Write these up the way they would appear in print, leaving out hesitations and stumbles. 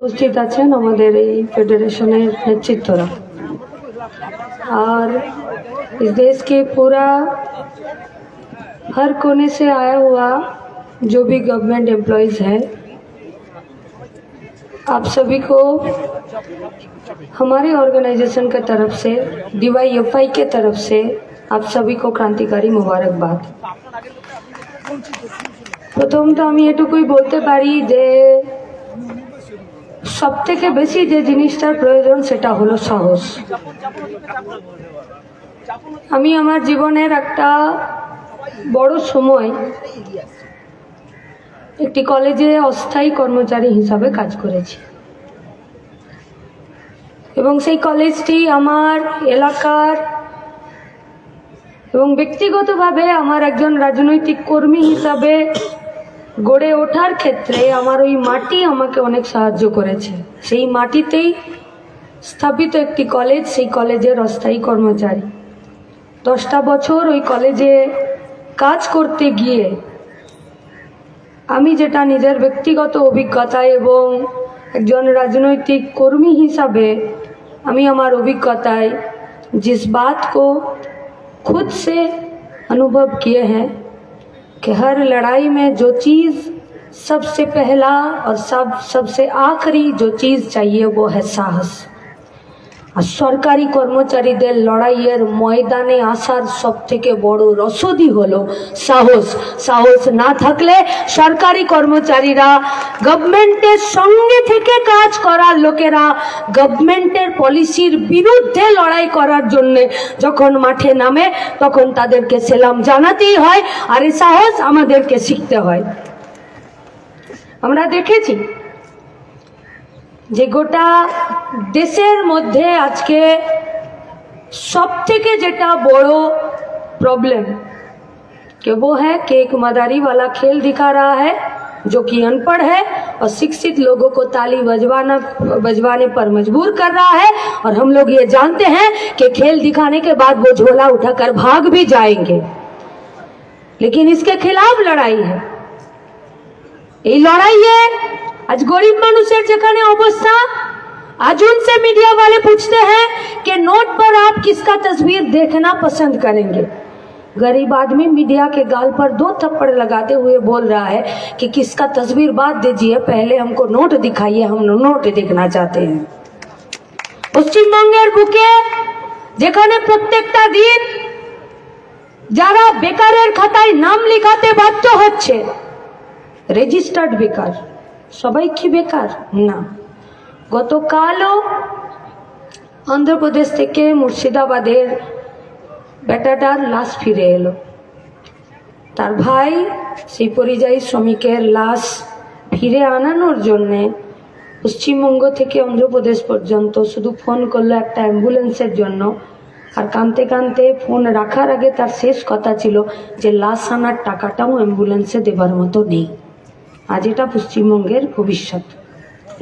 উপস্থিত আছেন আমাদের এই फेडरेशনের नेतृत्वরা और इस देश के पूरा हर कोने से आया हुआ जो भी गवर्नमेंट एम्प्लॉइज है, आप सभी को हमारे ऑर्गेनाइजेशन की तरफ से DYFI के तरफ से आप सभी को क्रांतिकारी मुबारकबाद। प्रथम तो আমি এটুকুই বলতে পারি যে सबथेके बेशी जे जिनिसटार प्रयोजन सेटा हलो साहस। आमी आमार जीवनेर एकटा बड़ो समय एकटी कलेजे अस्थायी कर्मचारी हिसाबे काज करेछि एबं सेई कलेजटी आमार एलाकार एबं व्यक्तिगतभावे आमार एकजन राजनैतिक कर्मी हिसाबे गड़े ओठार क्षेत्रे आमार ओई माटी आमाके अनेक साहाज्य करेছে। सेई माटीतेई स्थापित एकटी कलेज, सेई कलेजेर अस्थायी कर्मचारी 10टा बछर ओई कलेजे काज करते गिये आमी जेटा निजेर व्यक्तिगत अभिज्ञता एवं एकजन राजनैतिक कर्मी हिसाबे आमी आमार अभिज्ञताय जिस बात को खुद से अनुभव किए हैं कि हर लड़ाई में जो चीज़ सबसे पहला और सबसे आखिरी जो चीज़ चाहिए वो है साहस। और सरकारी कर्मचारीদের লড়াইয়ের ময়দানে আসার সবথেকে বড় রসদই হলো সাহস। সাহস না থাকলে সরকারি কর্মচারীরা গভর্নমেন্টের সঙ্গে থেকে কাজ করার লোকেরা গভর্নমেন্টের পলিসির বিরুদ্ধে লড়াই করার জন্য যখন মাঠে নামে তখন তাদেরকে সেলাম জানাতেই হয় আর এই সাহস আমাদেরকে শিখতে হয়। আমরা দেখেছি যে গোটা देशेर मध्य आज के सबथेके जेटा बड़ो प्रॉब्लम कि वो है कि एक मदारी वाला खेल दिखा रहा है जो कि अनपढ़ है और शिक्षित लोगों को ताली बजवाने पर मजबूर कर रहा है। और हम लोग ये जानते हैं कि खेल दिखाने के बाद वो झोला उठाकर भाग भी जाएंगे, लेकिन इसके खिलाफ लड़ाई है। ये लड़ाई है आज गरीब मानुषेर जेखाने अवस्था, आज उनसे मीडिया वाले पूछते हैं कि नोट पर आप किसका तस्वीर देखना पसंद करेंगे। गरीब आदमी मीडिया के गाल पर 2 थप्पड़ लगाते हुए बोल रहा है कि किसका तस्वीर बाद दीजिए, पहले हमको नोट दिखाइए, हम नोट देखना चाहते हैं। पश्चिमबंगेर बुके जेखाने प्रत्येकटा दिन যারা বেকারের খাতায় নাম লিখাতে বাধ্য হচ্ছে, রেজিস্টার্ড বেকার, সবাই কি বেকার না। গতকালও অন্ধ্রপ্রদেশ থেকে মুর্শিদাবাদের বেটাটার লাশ ফিরে এলো। তার ভাই সেই পরিযায়ী শ্রমিকের লাশ ফিরে আনানোর জন্যে পশ্চিমবঙ্গ থেকে অন্ধ্রপ্রদেশ পর্যন্ত শুধু ফোন করলো একটা অ্যাম্বুলেন্সের জন্য। আর কাঁদতে কাঁদতে ফোন রাখার আগে তার শেষ কথা ছিল যে লাশ আনার টাকাটাও অ্যাম্বুলেন্সে দেবার মতো নেই। आज এটা পশ্চিমবঙ্গের ভবিষ্যৎ,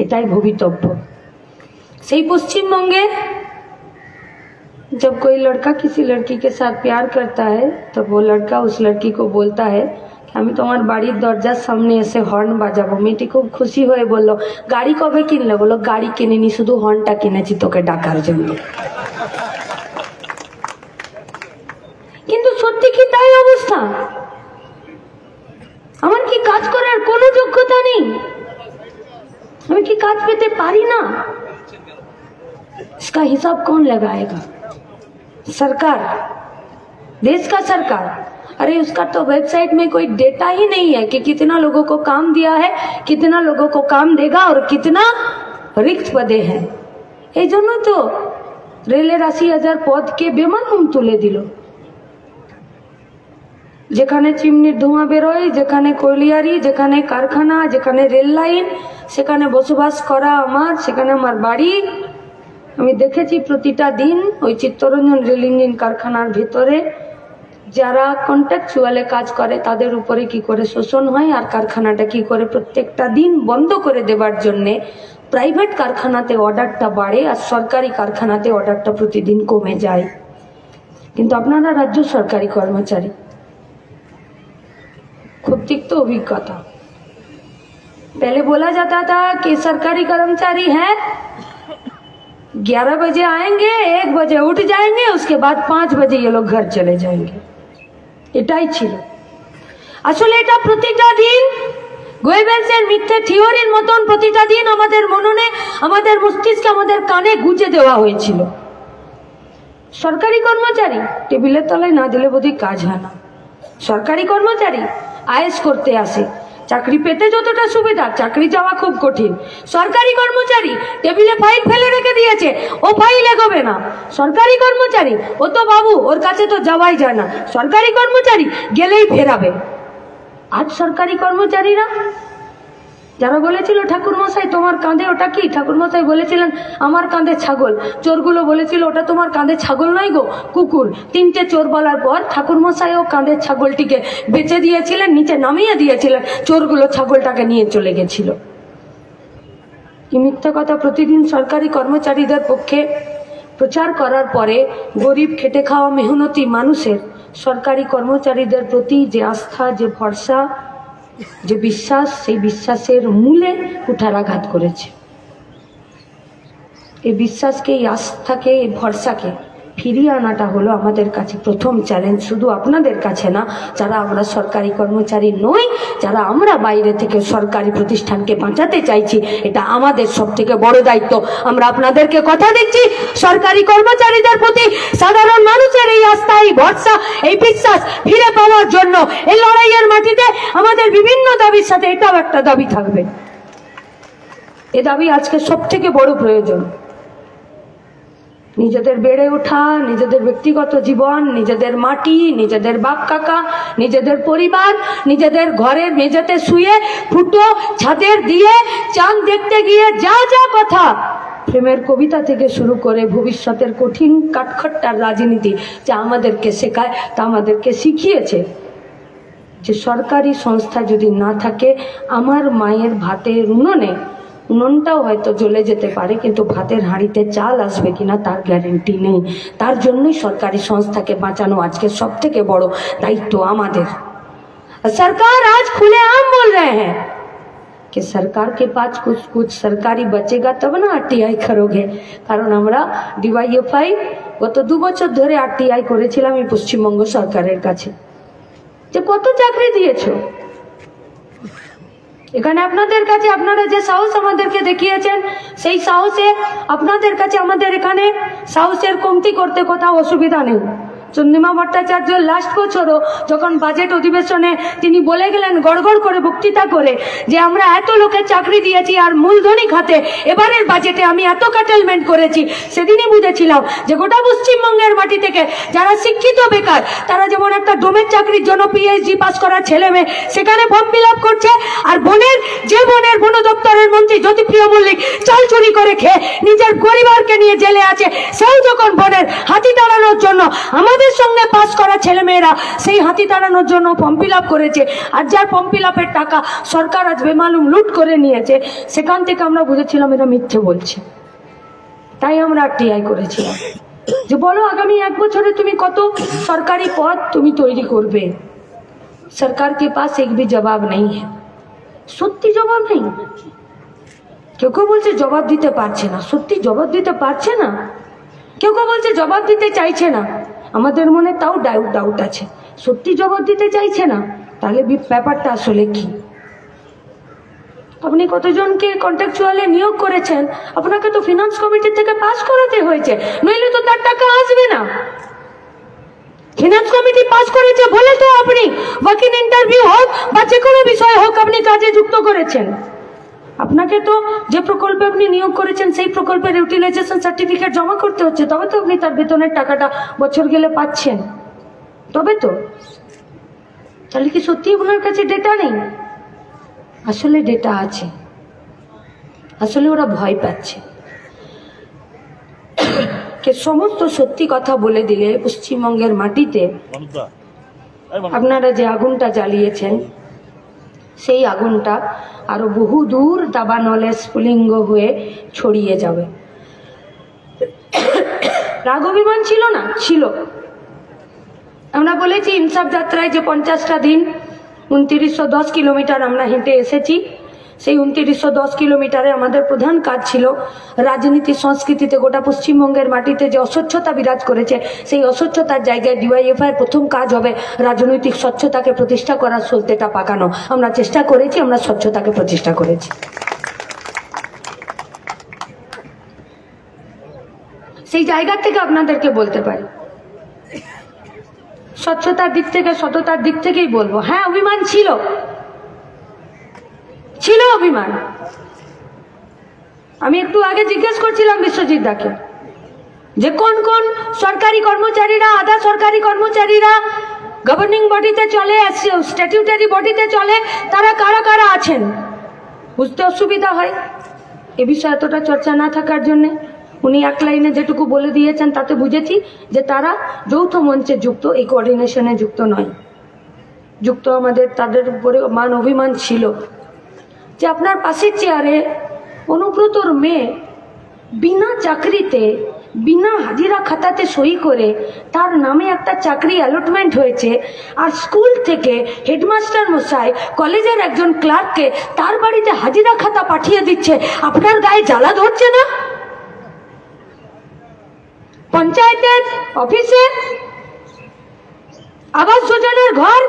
এটাই ভবিতব্য। সেই পশ্চিমবঙ্গে जब कोई लड़का किसी लड़की के साथ प्यार करता है तो वो लड़का उस लड़की को बोलता है कि আমি তোমার বাড়ির দরজার সামনে এসে হর্ন বাজাবো। মেয়েটি খুব খুশি হয়ে বলল, গাড়ি কবে কিনলে? বললো, গাড়ি কিনিনি, শুধু হর্নটা কিনেছি তোকে ডাকার জন্য। কিন্তু সত্যি কি তাই অবস্থা? আমার কি কাজ করার কোনো যোগ্যতা নেই? আমি কি কাজ পেতে পারি না? इसका हिसाब कौन लगाएगा? सरकार, देश का सरकार। अरे उसका तो वेबसाइट में कोई डेटा ही नहीं है कि कितना लोगों को काम दिया है, कितना लोगों को काम देगा और कितना रिक्त पदे हैं। এই জন্য তো রেলের 80,000 পদকে বেমানুম তুলে দিল। যেখানে চিমনির ধোঁয়া বেরোয়, যেখানে কয়লিয়ারি, যেখানে কারখানা, যেখানে রেল লাইন, সেখানে বসবাস করা আমার, সেখানে আমার বাড়ি। আমি দেখেছি প্রতিটা দিন ওই চিত্তরঞ্জন রেল ইঞ্জিন কারখানার ভিতরে যারা কন্ট্রাকচুয়ালে কাজ করে তাদের উপরে কি করে শোষণ হয় আর কারখানাটা কি করে প্রত্যেকটা দিন বন্ধ করে দেবার জন্যে প্রাইভেট কারখানাতে অর্ডারটা বাড়ে আর সরকারি কারখানাতে অর্ডারটা প্রতিদিন কমে যায়। কিন্তু আপনারা রাজ্য সরকারি কর্মচারী, খুব তিক্ত অভিজ্ঞতা। पहले बोला जाता था कि सरकारी कर्मचारी हैं, 11 बजे आएंगे, 1 बजे उठ जाएंगे, उसके बाद 5 बजे ये लोग घर चले जाएंगे। এটাই ছিল আসলে। এটা প্রতিটা দিন গোয়েবেলসের মিথ্যে থিওরির মতন প্রতিটা দিন আমাদের মননে, আমাদের মস্তিষ্কে, আমাদের কানে গুঁজে দেওয়া হয়েছিল। সরকারি কর্মচারী টেবিলের তলায় না দিলে বোধহয় কাজ হয় না। সরকারি কর্মচারী আয়েশ করতে আসে, চাকরি পেতে যতটা সুবিধা, চাকরি যাওয়া খুব কঠিন। সরকারি কর্মচারী টেবিলে ফাইল ফেলে রেখে দিয়েছে, ও ফাইল এগোবে না। সরকারি কর্মচারী ও তো বাবু, ওর কাছে তো যাওয়াই যায় না। সরকারি কর্মচারী গেলেই ফেরাবে। আজ সরকারি কর্মচারীরা যারা বলেছিল ঠাকুর মশাই তোমার কাঁধে ওটা কি, ঠাকুর মশাই বলেছিলেন আমার কাঁধে ছাগল, চোরগুলো বলেছিল ওটা তোমার কাঁধে ছাগল নয় গো, কুকুর। 3টে চোর বলার পর ঠাকুর মশাইও কাঁধের ছাগলটিকে বেচে দিয়েছিলেন, নিচে নামিয়ে দিয়েছিলেন, চোরগুলো ছাগলটাকে নিয়ে চলে গেছিল। কি মিথ্যা কথা প্রতিদিন সরকারি কর্মচারীদের পক্ষে প্রচার করার পরে গরিব খেটে খাওয়া মেহনতি মানুষের সরকারি কর্মচারীদের প্রতি যে আস্থা, যে ভরসা, যে বিশ্বাস, সেই বিশ্বাসের মূলে কুঠারাঘাত করেছে। এই বিশ্বাসকে, এই আস্থাকে, এই ভরসাকে ফিরিয়ে আনাটা হলো আমাদের কাছে প্রথম চ্যালেঞ্জ। শুধু আপনাদের কাছে না, যারা আমরা সরকারি কর্মচারী নই, যারা আমরা বাইরে থেকে সরকারি প্রতিষ্ঠানকে বাঁচাতে চাইছি, এটা আমাদের সব থেকে বড় দায়িত্ব। আমরা আপনাদেরকে কথা দিচ্ছি, সরকারি কর্মচারীদের প্রতি সাধারণ মানুষের এই আস্থা, এই ভরসা, এই বিশ্বাস ফিরে পাওয়ার জন্য এই লড়াইয়ের মাটিতে আমাদের বিভিন্ন দাবির সাথে এটাও একটা দাবি থাকবে। এ দাবি আজকে সব থেকে বড় প্রয়োজন। নিজেদের বেড়ে ওঠা, নিজেদের ব্যক্তিগত জীবন, নিজেদের মাটি, নিজেদের বাপ কাকা, নিজেদের পরিবার, নিজেদের ঘরের মেঝেতে শুয়ে ফুটো ছাদের দিয়ে চাঁদ দেখতে গিয়ে যা যা কথা, প্রেমের কবিতা থেকে শুরু করে ভবিষ্যতের কঠিন কাঠখট্টার রাজনীতি যা আমাদেরকে শেখায়, তা আমাদেরকে শিখিয়েছে যে সরকারি সংস্থা যদি না থাকে, আমার মায়ের ভাতের উনুনটাও হয়তো জ্বলে যেতে পারে, কিন্তু ভাতের হাঁড়িতে চাল আসবে কিনা তার গ্যারেন্টি নেই। তার জন্যই সরকারি সংস্থাকে বাঁচানো আজকে সব থেকে বড় দায়িত্ব আমাদের। सरकार आज खुलेआम बोल रहे हैं कि सरकार के पास कुछ सरकारी बचेगा तब ना आरटीआई करोगे। কারণ আমরা ডিওয়াইএফআই গত 2 বছর ধরে আরটিআই করেছিলাম এই পশ্চিমবঙ্গ সরকারের কাছে যে কত চাকরি দিয়েছো। এখানে আপনাদের কাছে আপনারা যে সাহস আমাদেরকে দেখিয়েছেন, সেই সাহসে আপনাদের কাছে আমাদের এখানে সাহসের কমতি করতে কোথাও অসুবিধা নেই। চন্দ্রিমা ভট্টাচার্য লাস্ট বছরও যখন বাজেট অধিবেশনে তিনি বলে গেলেন গড়গড় করে বক্তৃতা করে যে আমরা এত লোকের চাকরি দিয়েছি আর মূলধনী খাতে এবারের বাজেটে আমি এত কাটেলমেন্ট করেছি, সেদিনই বুঝেছিলাম যে গোটা পশ্চিমবঙ্গের মাটি থেকে যারা শিক্ষিত বেকার, তারা যেমন একটা ডোমের চাকরির জন্য পিএইচডি পাস করা ছেলে মেয়ে সেখানে ফর্ম ফিল আপ করছে, আর বন দপ্তরের মন্ত্রী জ্যোতিপ্রিয় মল্লিক চাল চুরি করে খেয়ে নিজের পরিবারকে নিয়ে জেলে আছে, সেও যখন বনের হাতি তাড়ানোর জন্য আমাদের সঙ্গে পাস করা ছেলে মেয়েরা সেই হাতি তাড়ানোর জন্য ফর্ম ফিল আপ করেছে, আর যার ফর্ম ফিল আপের টাকা সরকার আজ বেমালুম লুট করে নিয়েছে, সেখান থেকে আমরা বুঝেছিলাম এরা মিথ্যে বলছে। তাই আমরা আরটিআই করেছিলাম যে বলো আগামী 1 বছরে তুমি কত সরকারি পদ তুমি তৈরি করবে। সরকার के पास एक भी जवाब नहीं है। সত্যি জবাব নেই। কেউ কেউ বলছে জবাব দিতে পারছে না, সত্যি জবাব দিতে পারছে না। কেউ কেউ বলছে জবাব দিতে চাইছে না। আমাদের মনে তাও ডাউট আছে, সত্যি জবাব দিতে চাইছে না, তাহলে ব্যাপারটা আসলে কি? আপনি কতজনকে কন্ট্রাকচুয়ালে নিয়োগ করেছেন, আপনাকে তো ফিনান্স কমিটি থেকে পাস করাতে হয়েছে, নইলে তো তার টাকা আসবে না। ফিনান্স কমিটি পাস করেছে বলে তো আপনি ওয়াকিং ইন্টারভিউ হোক বা যে কোনো বিষয় হোক আপনি কাজে যুক্ত করেছেন। আপনাকে তো যে প্রকল্পে আপনি নিয়োগ করেছেন সেই প্রকল্পের ইউটিলাইজেশন সার্টিফিকেট জমা করতে হচ্ছে, তবে তো আপনি তার বেতনের টাকাটা বছর গেলে পাচ্ছেন, তবে তো। তাহলে কি সত্যি আপনার কাছে ডেটা নেই? আসলে ডেটা আছে, আসলে ওরা ভয় পাচ্ছে কে সমস্ত সত্যি কথা বলে দিলে পশ্চিমবঙ্গের মাটিতে আপনারা যে আগুনটা জ্বালিয়েছেন সেই আগুনটা আরো বহু দূর দাবানলের স্ফুলিঙ্গ হয়ে ছড়িয়ে যাবে। রাগ অভিমান ছিল না? ছিল। আমরা বলেছি ইনসাফ যাত্রায় যে 50টা দিন 2910 কিলোমিটার আমরা হেঁটে এসেছি, সেই 2910 কিলোমিটারে আমাদের প্রধান কাজ ছিল রাজনীতি সংস্কৃতিতে গোটা পশ্চিমবঙ্গের মাটিতে যে অস্বচ্ছতা বিরাজ করেছে, সেই অস্বচ্ছতার জায়গায় ডিওয়াইএফআই এর প্রথম কাজ হবে রাজনৈতিক স্বচ্ছতাকে প্রতিষ্ঠা করার সলতেটা পাকানো। আমরা চেষ্টা করেছি, আমরা স্বচ্ছতাকে প্রতিষ্ঠা করেছি। সেই জায়গা থেকে আপনাদেরকে বলতে পারি, স্বচ্ছতার দিক থেকে, সততার দিক থেকেই বলবো, হ্যাঁ অভিমান ছিল অভিমান। আমি একটু আগে জিজ্ঞেস করছিলাম বিশ্বজিৎ দাকে যে কোন কোন সরকারি কর্মচারীরা, আধা সরকারি কর্মচারীরা গভর্নিং বডিতে চলে, স্ট্যাটিউটারি বডিতে চলে, তারা কারা কারা আছেন। বুঝতে অসুবিধা হয় এ বিষয়ে এতটা চর্চা না থাকার জন্যে উনি এক লাইনে যেটুকু বলে দিয়েছেন তাতে বুঝেছি যে তারা যৌথ মঞ্চে যুক্ত, এই কোঅর্ডিনেশনে যুক্ত নয়। যুক্ত আমাদের তাদের উপরে মান অভিমান ছিল যে আপনার পাশের চেয়ারে অনুব্রতর মেয়ে বিনা চাকরিতে, বিনা হাজিরা খাতাতে সই করে তার নামে একটা চাকরি অ্যালটমেন্ট হয়েছে, আর স্কুল থেকে হেডমাস্টার মশাই কলেজের একজন ক্লার্ককে তার বাড়িতে হাজিরা খাতা পাঠিয়ে দিচ্ছে। আপনার গায়ে জ্বালা ধরছে না? পঞ্চায়েতের অফিসে আবাস যোজনার ঘর,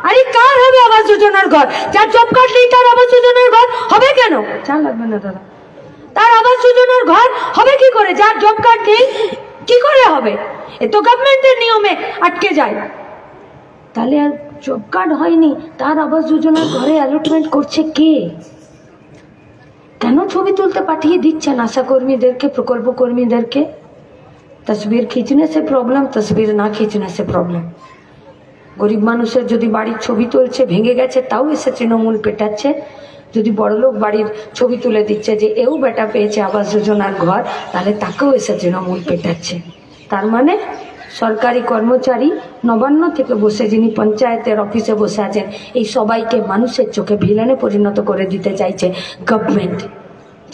আরে কার হবে আবাস যোজনার ঘর? যার জব কার্ড নেই তার আবাস যোজনার ঘর হবে কেন? চা লাগবে না দাদা, তার আবাস যোজনার ঘর হবে কি করে? যার জব কার্ড নেই কি করে হবে? এ তো গভর্নমেন্টের নিয়মে আটকে যায়। তাহলে আর জব কার্ড হয়নি, তার আবাস যোজনার ঘরে অ্যালটমেন্ট করছে কে? কেন ছবি তুলতে পাঠিয়ে দিচ্ছেন আশা কর্মীদেরকে, প্রকল্প কর্মীদেরকে? তসবির खींचने से प्रॉब्लम, तस्वीर ना खींचने से प्रॉब्लम। গরিব মানুষের যদি বাড়ির ছবি তুলছে, ভেঙে গেছে, তাও এসে তৃণমূল পেটাচ্ছে। যদি বড়লোক বাড়ির ছবি তুলে দিচ্ছে যে এও বেটা পেয়েছে আবাস যোজনার ঘর, তাহলে তাকেও এসে তৃণমূল পেটাচ্ছে। তার মানে সরকারি কর্মচারী নবান্ন থেকে বসে, যিনি পঞ্চায়েতের অফিসে বসে আছেন, এই সবাইকে মানুষের চোখে ভিলেনে পরিণত করে দিতে চাইছে গভর্নমেন্ট।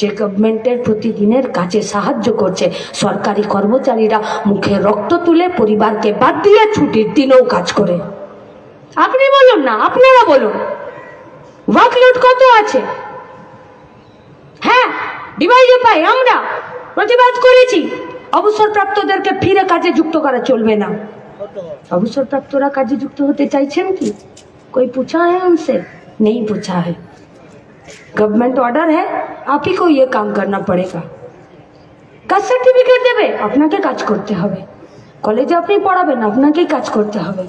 যে গভর্নমেন্টের প্রতিদিনের কাজে সাহায্য করছে সরকারি কর্মচারীরা মুখে রক্ত তুলে পরিবারকে বাদ দিয়ে ছুটির দিনেও কাজ করে। আপনি বলুন না, আপনারা বলুন ওয়ার্কলোড কত আছে? হ্যাঁ ডিওয়াইএফআই আমরা প্রতিবাদ করেছি, অবসরপ্রাপ্তদেরকে ফিরে কাজে যুক্ত করা চলবে না। অবসরপ্রাপ্তরা কাজে যুক্ত হতে চাইছেন কি? कोई पूछा है उनसे? नहीं पूछा है। गवर्नमेंट ऑर्डर है, आप ही को ये काम करना पड़ेगा। কাজ সার্টিফিকেট দেবে, আপনাকে কাজ করতে হবে। কলেজে আপনি পড়াবেন, আপনাকেই কাজ করতে হবে।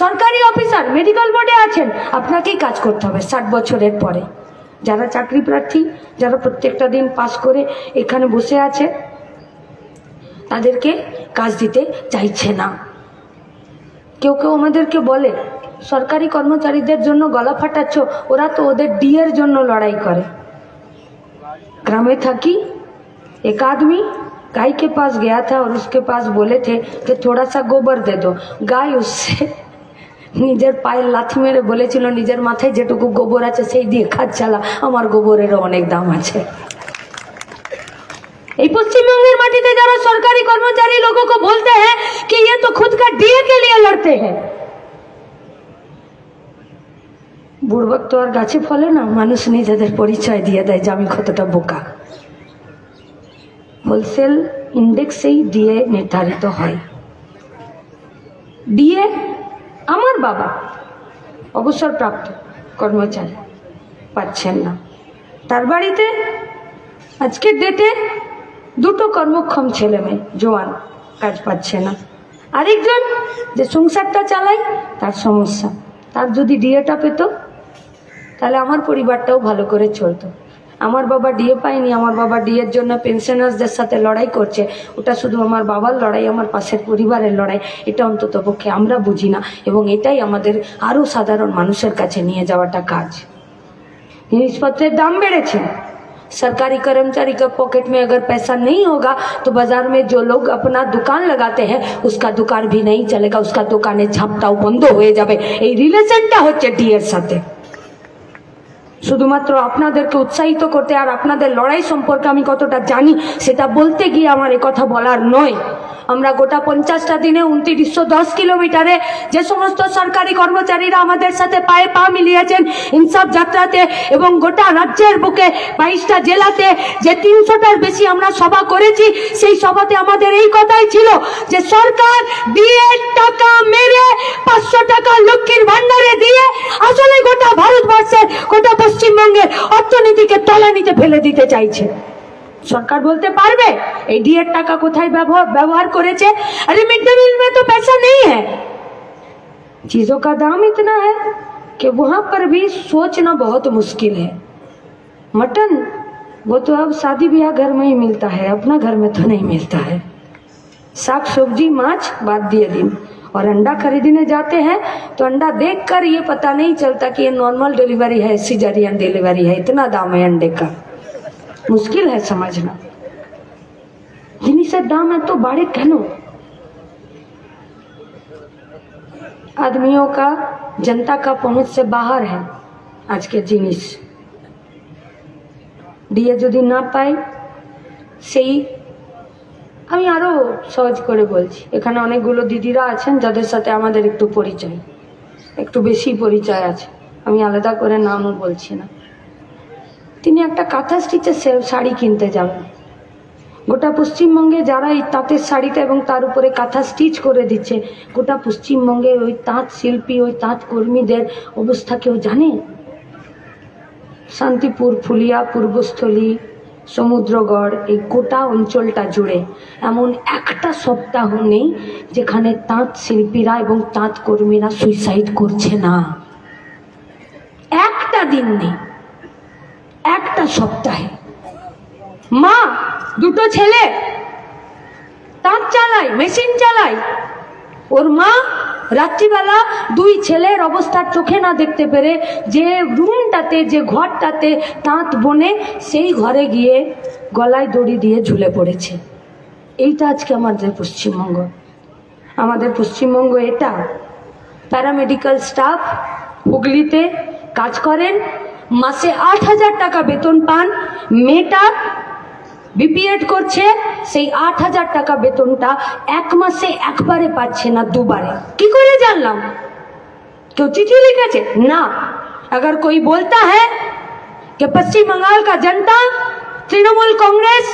সরকারি অফিসার মেডিকেল বোর্ডে আছেন, আপনাকেই কাজ করতে হবে 60 বছরের পরে। যারা চাকরি প্রার্থী, যারা প্রত্যেকটা দিন পাস করে এখানে বসে আছে, তাদেরকে কাজ দিতে চাইছে না। কেউ কেউ আমাদেরকে বলে সরকারি কর্মচারীদের জন্য গলা ফাটাচ্ছ, ওরা তো ওদের ডিএর জন্য লড়াই করে। ग्रामे थकी, एक आदमी गाय के पास गया था और उसके पास बोले थे कि थोड़ा सा गोबर दे दो। गाय उससे निजेर पाये लाथी मेरे बोलेছিল निजेर माथाय जेटुकु गोबर आछे सेई दिये काज चाला, आमार गोबरेরও অনেক দাম আছে। এই পশ্চিমবঙ্গের মাটিতে যারা সরকারি কর্মচারী लोगों को बोलते हैं कि ये तो खुद का डीए के लिए लड़ते हैं, বুড়বক তো আর গাছে ফলে না, মানুষ নিজেদের পরিচয় দিয়ে দেয় যে আমি কতটা বোকা। হোলসেল ইন্ডেক্সেই ডিএ নির্ধারিত হয়। ডিএ আমার বাবা অবসরপ্রাপ্ত কর্মচারী পাচ্ছেন না, তার বাড়িতে আজকের ডেটে দুটো কর্মক্ষম ছেলে মেয়ে জোয়ান কাজ পাচ্ছে না। আরেকজন যে সংসারটা চালায় তার সমস্যা, তার যদি ডিএটা পেত তাহলে আমার পরিবারটাও ভালো করে চলতো। আমার বাবা ডিএ পায়নি, আমার বাবা ডিএর জন্য পেনশনার্সদের সাথে লড়াই করছে, ওটা শুধু আমার বাবার লড়াই, আমার পাশের পরিবারের লড়াই, এটা অন্তত পক্ষে আমরা বুঝি না, এবং এটাই আমাদের আরও সাধারণ মানুষের কাছে নিয়ে যাওয়াটা কাজ। জিনিসপত্রের দাম বেড়েছে, सरकारी कर्मचारी का पॉकेट में अगर पैसा नहीं होगा तो बाजार में जो लोग अपना दुकान लगाते हैं उसका दुकान भी नहीं चलेगा, उसका दुकाने झापटाও বন্ধ হয়ে যাবে। এই রিলেশনটা হচ্ছে ডিএর সাথে। শুধুমাত্র আপনাদেরকে উৎসাহিত করতে আর আপনাদের লড়াই সম্পর্কে আমি কতটা জানি সেটা বলতে গিয়ে আমার এ কথা বলার নয়। আমরা গোটা 50টা দিনে 2910 কিলোমিটারে যে সমস্ত সরকারি কর্মচারীরা আমাদের সাথে পায়ে পা মিলিয়েছেন ইনসাফ যাত্রাতে, এবং গোটা রাজ্যের বুকে 22টা জেলাতে যে 300টার বেশি আমরা সভা করেছি, সেই সভাতে আমাদের এই কথাই ছিল যে সরকার ডিএর টাকা মেরে 500 টাকা লক্ষ্মীর ভান্ডারে দিয়ে আসলে গোটা ভারতবর্ষের, গোটা পশ্চিমবঙ্গের অর্থনীতিকে তলানিতে ফেলে দিতে চাইছে। सरकार बोलते पारबे ए डीएर टाका कोथाय व्यवहार करेছে? अरे मिड डे मील में तो पैसा नहीं है। चीजों का दाम इतना है कि वहां पर भी सोचना बहुत मुश्किल है। मटन वो तो अब शादी ब्याह घर में ही मिलता है, अपना घर में तो नहीं मिलता है। साग सब्जी माछ बाद दिए दिन, और अंडा खरीदने जाते हैं तो अंडा देखकर ये पता नहीं चलता कि ये नॉर्मल डिलीवरी है, सिजेरियन डिलीवरी है। इतना दाम है अंडे का, मुश्किल है समझना। जिनिसेर दाम एतो बाड़े केन? आदमियों का, जनता का पहुंच से बाहर है आज के जिनिस। डिए यदि ना पाई সেই আমি আরো সহজ করে বলছি, এখানে অনেকগুলো দিদিরা আছেন যাদের সাথে আমাদের একটু পরিচয়, একটু বেশি পরিচয় আছে, আমি আলাদা করে নামও বলছি না। তিনি একটা কাঁথা স্টিচের শাড়ি কিনতে যাবেন। গোটা পশ্চিমবঙ্গে যারা এই তাঁতের শাড়িটা এবং তার উপরে কাঁথা স্টিচ করে দিচ্ছে, গোটা পশ্চিমবঙ্গের ওই তাঁত শিল্পী, ওই তাঁত কর্মীদের অবস্থা কেউ জানে? শান্তিপুর, ফুলিয়া, পূর্বস্থলী, সমুদ্রগড়, এই গোটা অঞ্চলটা জুড়ে এমন একটা সপ্তাহ নেই যেখানে তাঁত শিল্পীরা এবং তাঁত কর্মীরা সুইসাইড করছে না। একটা দিন নেই, একটা সপ্তাহে। মা দুটো ছেলে তাঁত চালায়, মেশিন চালায়, ওর মা রাত্রিবেলা দুই ছেলের অবস্থা চোখে না দেখতে পেরে যে রুমটাতে, যে ঘরটাতে তাঁত বনে, সেই ঘরে গিয়ে গলায় দড়ি দিয়ে ঝুলে পড়েছে। এইটা আজকে আমাদের পশ্চিমবঙ্গ। আমাদের পশ্চিমবঙ্গ এটা। প্যারামেডিক্যাল স্টাফ হুগলিতে কাজ করেন, মাসে 8,000 টাকা বেতন পান। মেয়েটা বিপিএড করছে, সেই 8,000 টাকা বেতনটা এক মাসে একবারে পাচ্ছে না, দুবারে। কি করে জানলাম? কেউ चिट्ठी लिखे ना। अगर कोई बोलता है कि पश्चिम बंगाल का जनता तृणमूल कांग्रेस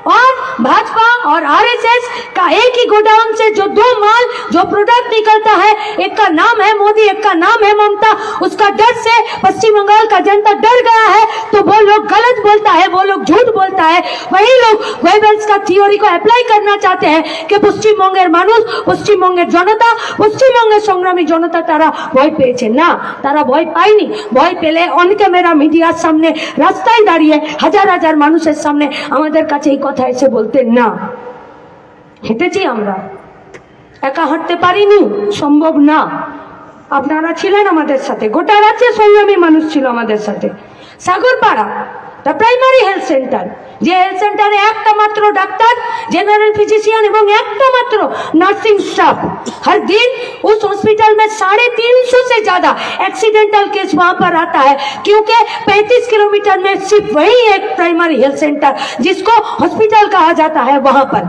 और भाजपा और आरएसएस का एक ही गोडाउन से जो दो माल, जो प्रोडक्ट निकलता है, एक का नाम है मोदी, एक का नाम है ममता, उसका डर से पश्चिम बंगाल का जनता डर गया है, तो वो लोग गलत बोलता है, वो लोग झूठ बोलता है। वही लोग वेबल्स का थ्योरी को अप्लाई करना चाहते हैं कि पश्चिम बंगेर मानुष, पश्चिम बंगेर जनता, पश्चिम बंगेर संग्रामी जनता तारा भय पेয়েছে। ना, तारा भय पायনি। भय पेले অন ক্যামেরা মিডিয়ার সামনে রাস্তায় দাঁড়িয়ে হাজার হাজার মানুষের সামনে আমাদের কাছে এই কথা এসে বলতেন না। হেঁটেছি আমরা, একা হাঁটতে পারিনি, সম্ভব না। আপনারা ছিলেন আমাদের সাথে, গোটা রাজ্যে সংগ্রামী মানুষ ছিল আমাদের সাথে। Sagarpara the primary health centre, যে হেলথ সেন্টারে একটা মাত্র ডাক্তার, जनरल फिजिशियन एवं একটা মাত্র नर्सिंग स्टाफ। हर दिन उस हॉस्पिटल में 350 से ज्यादा एक्सीडेंटल केस वहां पर आता है, क्योंकि 35 किलोमीटर में सिर्फ वही एक प्राइमरी हेल्थ सेंटर जिसको हॉस्पिटल कहा जाता है, वहां पर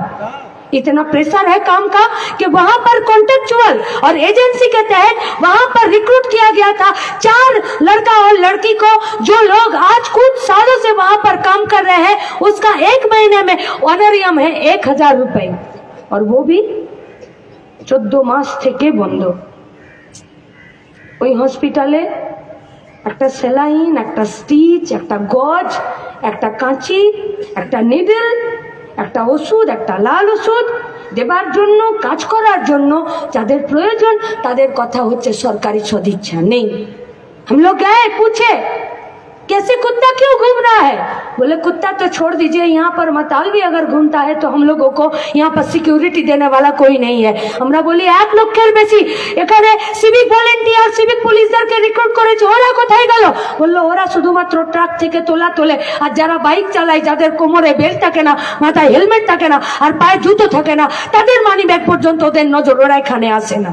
इतना प्रेशर है काम का कि वहां पर कॉन्ट्रेक्चुअल और एजेंसी के तहत वहां पर रिक्रूट किया गया था 4 लड़का और लड़की को, जो लोग आज कुछ सालों से वहां पर काम कर रहे हैं। उसका 1 महीने में ऑनरियम है 1,000 रुपए, और वो भी 14 मास থেকে বন্ধ। ওই হসপিটালে একটা সেলাইন, একটা স্টিচ, একটা গজ, একটা কাঁচি, একটা নিডল, একটা ওষুধ, একটা লাল ওষুধ দেবার জন্য, কাজ করার জন্য যাদের প্রয়োজন, তাদের কথা হচ্ছে সরকারি সদিচ্ছা নেই। हम लोग गए, पूछे कैसे कुत्ता क्यों घूम रहा है? बोले कुत्ता तो छोड़ दीजिए, यहाँ पर मतालवी अगर घूमता है तो हम लोगों को यहाँ पर सिक्योरिटी देने वाला कोई नहीं है। আমরা বলি 1 লক্ষের বেশি এখানে সিভিক ভলেন্টিয়ার, সিভিক পুলিশদেরকে রিক্রুট করেছে, ওরা কোথায় গেল? বললো ওরা শুধুমাত্র ট্রাক থেকে তোলা তোলে, আর যারা বাইক চালায়, যাদের কোমরে বেল্ট থাকে না, মাথায় হেলমেট থাকে না, আর পায়ে জুতো থাকে না, তাদের মানি ব্যাগ পর্যন্ত ওদের নজর, ওরা এখানে আসে না।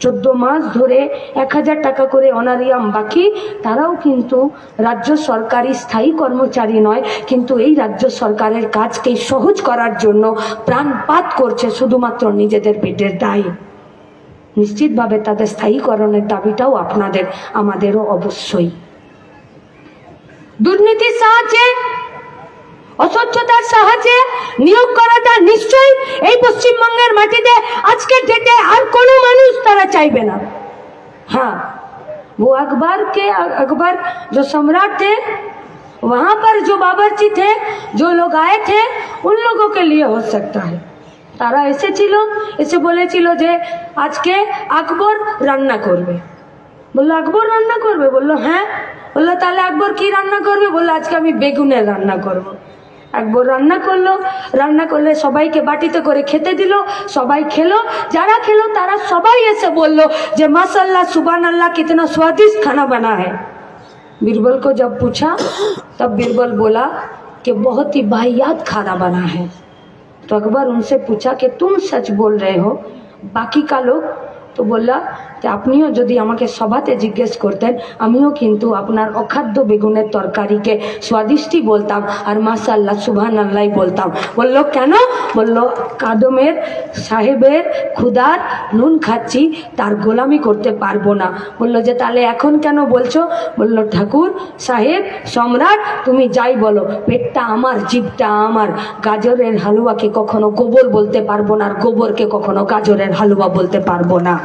14 মাস ধরে 1000 টাকা করে অনারিয়াম বাকি, তারাও কিন্তু রাজ্য সরকারি স্থায়ী কর্মচারী নয়, কিন্তু এই রাজ্য সরকারের কাজকে সহজ করার জন্য প্রাণপাত করছে শুধুমাত্র নিজেদের পেটের দায়ে। নিশ্চিতভাবে তাদের স্থায়ীকরণের দাবিটাও আপনাদের আমাদেরও অবশ্যই। দুর্নীতির সাহায্যে, অস্বচ্ছতার সাহায্যে নিয়োগ করাটা নিশ্চয়ই এই পশ্চিমবঙ্গের মাটিতে আজকের ডেটে আর কোনো মানুষ তারা চাইবে না। हाँ, वो अकबर जो सम्राट थे, वहां पर जो बाबरची थे, जो लोग आए थे, उन लोगों के लिए हो सकता है। তারা এসেছিল, এসে বলেছিল যে আজকে আকবর রান্না করবে। বললো আকবর রান্না করবে? বললো হ্যাঁ। বললো তাহলে আকবর কি রান্না করবে? বললো আজকে আমি বেগুনের রান্না করব। আকবর রান্না করলো, রান্না করলে সবাইকে বাটিতে করে খেতে দিল, সবাই খেলো। যারা খেলো তারা সবাই এসে বললো যে माशाल्लाह सुभान अल्लाह कितना स्वादिष्ट खाना बना है। बीरबल को जब पूछा तब बीरबल बोला कि बहुत ही वाहियात खाना बना है। तो अकबर उनसे पूछा कि तुम सच बोल रहे हो, बाकी का लोग? तो बोला कि আপনিও যদি আমাকে সভাতে জিজ্ঞেস করতেন আমিও কিন্তু আপনার অখাদ্য বেগুনের তরকারিকে স্বাদিষ্টই বলতাম আর মাশাআল্লাহ সুবহানাল্লাহ বলতাম। বললো কেন? বললো কাদমের সাহেবের ক্ষুধার নুন খাচ্ছি, তার গোলামি করতে পারবো না। বললো যে তাহলে এখন কেন বলছো? বললো ঠাকুর সাহেব সম্রাট তুমি যাই বলো, পেটটা আমার, জিভটা আমার। গাজরের হালুয়াকে কখনো গোবর বলতে পারবো না, আর গোবরকে কখনো গাজরের হালুয়া বলতে পারবো না।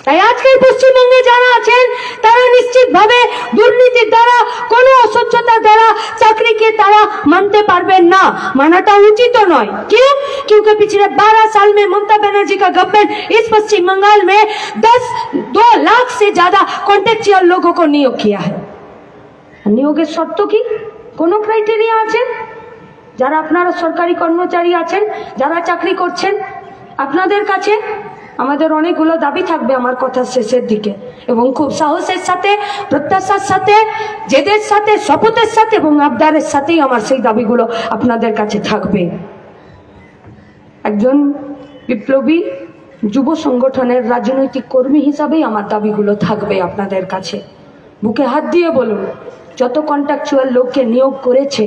তাই আজকে পশ্চিমবঙ্গে যারা আছেন তারা নিশ্চিতভাবে দুর্নীতির দ্বারা, কোনো অস্বচ্ছতার দ্বারা চাকরিকে তারা মানতে পারবেন না, মানাটা উচিত নয়। क्यों? क्योंकि पिछले 12 साल में ममता बनर्जी का गवर्नमेंट इस पश्चिम बंगाल में 2 लाख से ज्यादा कॉन्ट्रेक्चुअल लोगों को नियोग किया है। নিয়োগের শর্ত কি? কোনো ক্রাইটেরিয়া আছে? যারা আপনারা সরকারি কর্মচারী আছেন, যারা চাকরি করছেন, আপনাদের কাছে আমাদের অনেকগুলো দাবি থাকবে আমার কথা শেষের দিকে, এবং খুব সাহসের সাথে, প্রত্যাশার সাথে, জেদের সাথে, শপথের সাথে এবং আবদারের সাথেই আমার সেই দাবিগুলো আপনাদের কাছে থাকবে। একজন বিপ্লবী যুব সংগঠনের রাজনৈতিক কর্মী হিসাবেই আমার দাবিগুলো থাকবে আপনাদের কাছে। বুকে হাত দিয়ে বলুন, যত কন্ট্রাকচুয়াল লোককে নিয়োগ করেছে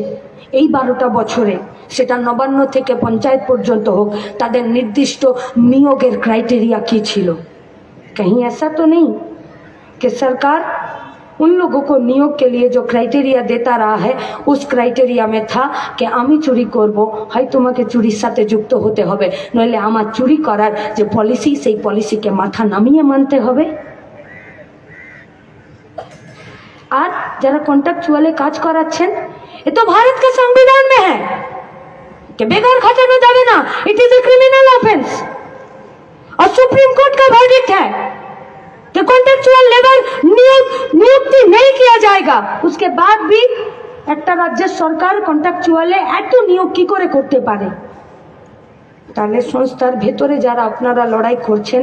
এই 12টা বছরে, সেটা নবান্ন থেকে পঞ্চায়েত পর্যন্ত হোক, তাদের निर्दिष्ट नियोगेर क्राइटेरिया की छिलो? कहीं ऐसा तो नहीं कि सरकार उन लोगों को नियोग के लिए जो क्राइटेरिया देता रहा है उस क्राइटेरिया में था कि आमी चुरी करबो, हाई तुम्हें चुरिर साथे जुक्त होते होबे, नइले आमार चुरी करार जे पलिसि सेई पलिसिके माथा नामिये मानते होबे। আর যারা কন্ট্রাকচুয়ালে কাজ করাচ্ছেন, এ তো भारत के संविधान में है कि बेकार खटानो जाबे ना, it is a criminal offence. और सुप्रीम कोर्ट का वर्डिक्ट है कि कॉन्ट्रेक्चुअल लेबर नियुक्ति नहीं किया जाएगा। उसके बाद भी একটা রাজ্যের সরকার কন্ট্রাকচুয়ালে এত নিয়োগ কি করে করতে পারে? তাহলে সংস্থার ভেতরে যারা আপনারা লড়াই করছেন,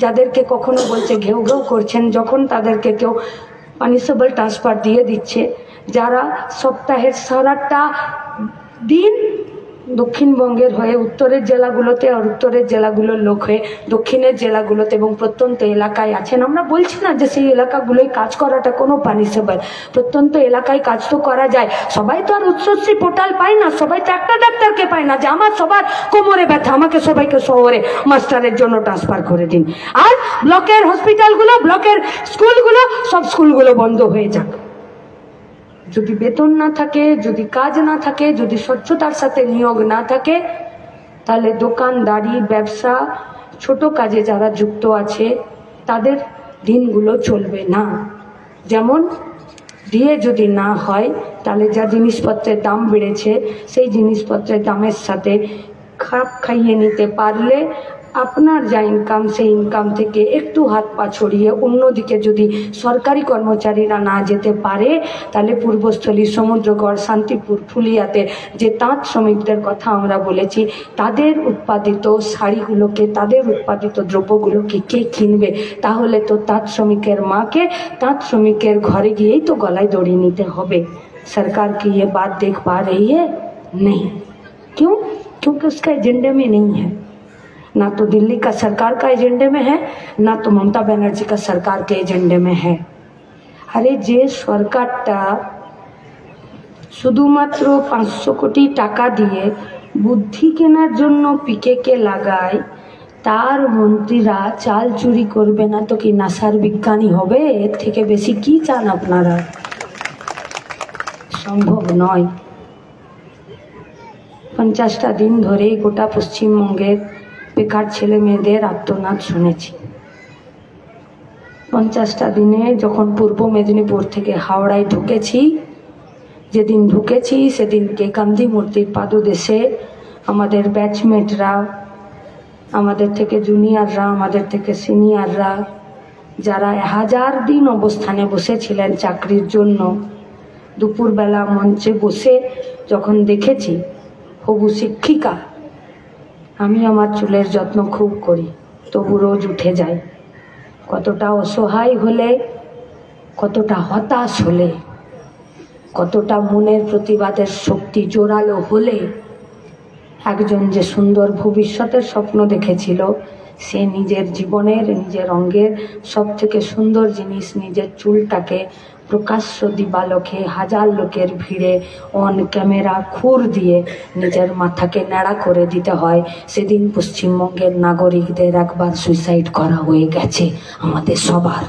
যাদেরকে কখনো বলছে ঘেউ ঘেউ করছেন, যখন তাদেরকে কেউ পানিশেবল ট্রান্সফার দিয়ে দিচ্ছে, যারা সপ্তাহের সারাটা দিন দক্ষিণবঙ্গের হয়ে উত্তরের জেলাগুলোতে আর উত্তরের জেলাগুলোর লোক হয়ে দক্ষিণের জেলাগুলোতে এবং প্রত্যন্ত এলাকায় আছেন, আমরা বলছি না যে সেই এলাকাগুলোয় কাজ করাটা কোনো পানিশেবল। প্রত্যন্ত এলাকায় কাজ তো করা যায়। সবাই তো আর উচ্চশ্রী পোর্টাল পায় না, সবাই তো একটা ডাক্তারকে পায় না যে আমার সবার কোমরে ব্যথা, আমাকে সবাইকে শহরে মাস্টারের জন্য ট্রান্সফার করে দিন। আর ব্লকের হসপিটালগুলো, ব্লকের স্কুলগুলো, সব স্কুলগুলো বন্ধ হয়ে যাক। যদি বেতন না থাকে, যদি কাজ না থাকে, যদি স্বচ্ছতার সাথে নিয়োগ না থাকে, তাহলে দোকানদারি, ব্যবসা, ছোট কাজে যারা যুক্ত আছে তাদের দিনগুলো চলবে না। যেমন দিয়ে যদি না হয়, তাহলে যা জিনিসপত্রের দাম বেড়েছে সেই জিনিসপত্রের দামের সাথে খাপ খাইয়ে নিতে পারলে আপনার যা ইনকাম, সেই ইনকাম থেকে একটু হাত পা ছড়িয়ে অন্যদিকে যদি সরকারি কর্মচারীরা না যেতে পারে, তাহলে পূর্বস্থলী, সমুদ্রগড়, শান্তিপুর, ফুলিয়াতে যে তাঁত শ্রমিকদের কথা আমরা বলেছি, তাদের উৎপাদিত শাড়িগুলোকে, তাদের উৎপাদিত দ্রব্যগুলোকে কে কিনবে? তাহলে তো তাঁত শ্রমিকের মাকে তাঁত শ্রমিকের ঘরে গিয়েই তো গলায় দড়ি নিতে হবে। सरकार की ये बात देख पा रही है? नहीं। क्यों? क्योंकि उसका एजेंडा में नहीं है। ना तो दिल्ली का सरकार का एजेंडे में है, ना तो ममता बनर्जी का सरकार के एजेंडे में है। अरे जे सरकारটা শুধুমাত্র 500 কোটি টাকা দিয়ে বুদ্ধি কেনার জন্য পিকেকে লাগায়, তার মন্ত্রীরা চাল চুরি করবে না তো কি নাসার বিজ্ঞানী হবে? এর থেকে বেশি কি চান আপনারা? সম্ভব নয়। 50টা দিন ধরে গোটা পশ্চিমবঙ্গের বেকার ছেলে মেয়েদের আর্তনাদ শুনেছি। 50টা দিনে যখন পূর্ব মেদিনীপুর থেকে হাওড়ায় ঢুকেছি, যেদিন ঢুকেছি সেদিনকে গান্ধী মূর্তির পাদদেশে আমাদের ব্যাচমেটরা, আমাদের থেকে জুনিয়ররা, আমাদের থেকে সিনিয়ররা, যারা 1000 দিন অবস্থানে বসেছিলেন চাকরির জন্য, দুপুরবেলা মঞ্চে বসে যখন দেখেছি হবু শিক্ষিকা, আমি আমার চুলের যত্ন খুব করি, তবু রোজ উঠে যাই। কতটা অসহায় হলে, কতটা হতাশ হলে, কতটা মনের প্রতিবাদের শক্তি জোরালো হলে একজন যে সুন্দর ভবিষ্যতের স্বপ্ন দেখেছিল, সে নিজের জীবনের, নিজের অঙ্গের সব থেকে সুন্দর জিনিস নিজের চুলটাকে প্রকাশ্য দিবালোকে 1000 লোকের ভিড়ে অন ক্যামেরা খুর দিয়ে নিজের মাথাকে ন্যাড়া করে দিতে হয়, সেদিন পশ্চিমবঙ্গের নাগরিকদের একবার সুইসাইড করা হয়ে গেছে আমাদের সবার।